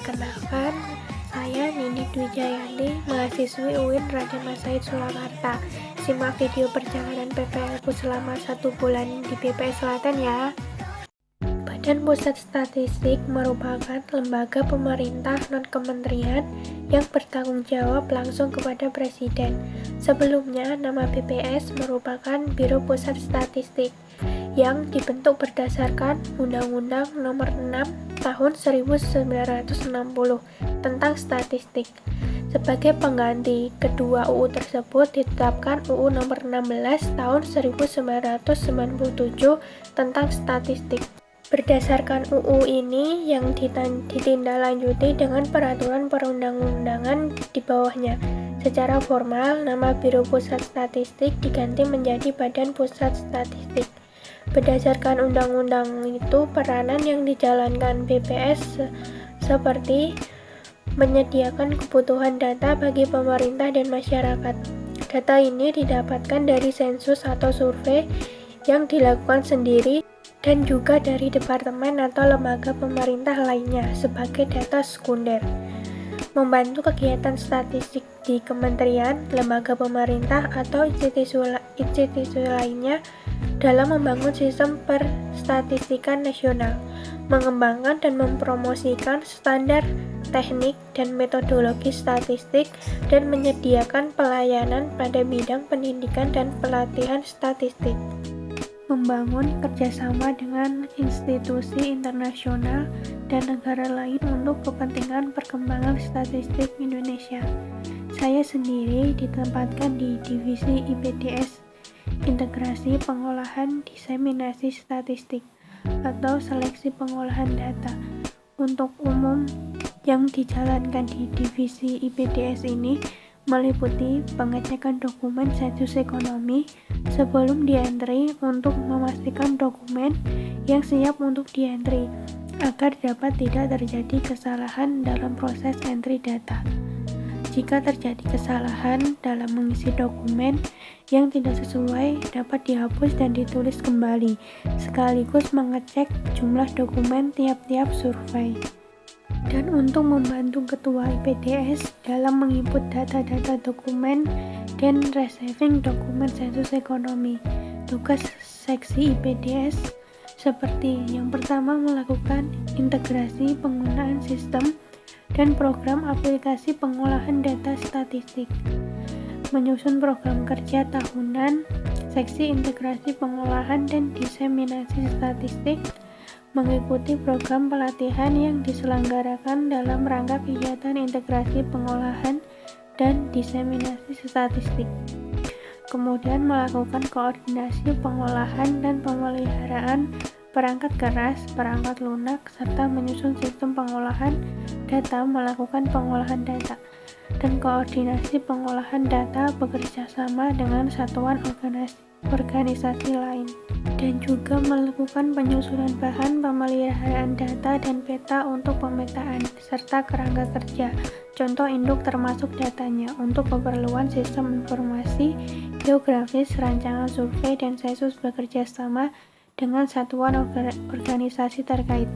Perkenalkan, saya Nini Dwi Jayanti, mahasiswi UIN Raden Mas Said Surakarta. Simak video perjalanan PPL-ku selama 1 bulan di BPS Klaten ya. Badan Pusat Statistik merupakan lembaga pemerintah non-kementerian yang bertanggung jawab langsung kepada Presiden. Sebelumnya, nama BPS merupakan Biro Pusat Statistik yang dibentuk berdasarkan Undang-Undang Nomor 6 Tahun 1960 tentang Statistik. Sebagai pengganti kedua UU tersebut ditetapkan UU Nomor 16 Tahun 1997 tentang Statistik. Berdasarkan UU ini yang ditindaklanjuti dengan peraturan perundang-undangan di bawahnya. Secara formal, nama Biro Pusat Statistik diganti menjadi Badan Pusat Statistik. Berdasarkan undang-undang itu, peranan yang dijalankan BPS seperti menyediakan kebutuhan data bagi pemerintah dan masyarakat. Data ini didapatkan dari sensus atau survei yang dilakukan sendiri dan juga dari departemen atau lembaga pemerintah lainnya sebagai data sekunder. Membantu kegiatan statistik di kementerian, lembaga pemerintah, atau institusi lainnya dalam membangun sistem perstatistikan nasional, mengembangkan dan mempromosikan standar teknik dan metodologi statistik, dan menyediakan pelayanan pada bidang pendidikan dan pelatihan statistik. Membangun kerjasama dengan institusi internasional dan negara lain untuk kepentingan perkembangan statistik Indonesia. Saya sendiri ditempatkan di Divisi IPDS, Integrasi Pengolahan Diseminasi Statistik atau Seleksi Pengolahan Data. Untuk umum yang dijalankan di Divisi IPDS ini meliputi pengecekan dokumen sensus ekonomi sebelum di-entry untuk memastikan dokumen yang siap untuk di-entry agar dapat tidak terjadi kesalahan dalam proses entry data. Jika terjadi kesalahan dalam mengisi dokumen yang tidak sesuai, dapat dihapus dan ditulis kembali, sekaligus mengecek jumlah dokumen tiap-tiap survei. Dan untuk membantu Ketua IPDS dalam menginput data-data dokumen dan receiving dokumen sensus ekonomi. Tugas seksi IPDS seperti yang pertama melakukan integrasi penggunaan sistem dan program aplikasi pengolahan data statistik, menyusun program kerja tahunan, seksi integrasi pengolahan dan diseminasi statistik, mengikuti program pelatihan yang diselenggarakan dalam rangka kegiatan integrasi pengolahan dan diseminasi statistik. Kemudian melakukan koordinasi pengolahan dan pemeliharaan perangkat keras, perangkat lunak, serta menyusun sistem pengolahan data, melakukan pengolahan data, dan koordinasi pengolahan data bekerja sama dengan satuan organisasi lain, dan juga melakukan penyusunan bahan pemeliharaan data dan peta untuk pemetaan, serta kerangka kerja, contoh induk termasuk datanya, untuk keperluan sistem informasi geografis, rancangan survei, dan sensus bekerja sama dengan satuan organisasi terkait.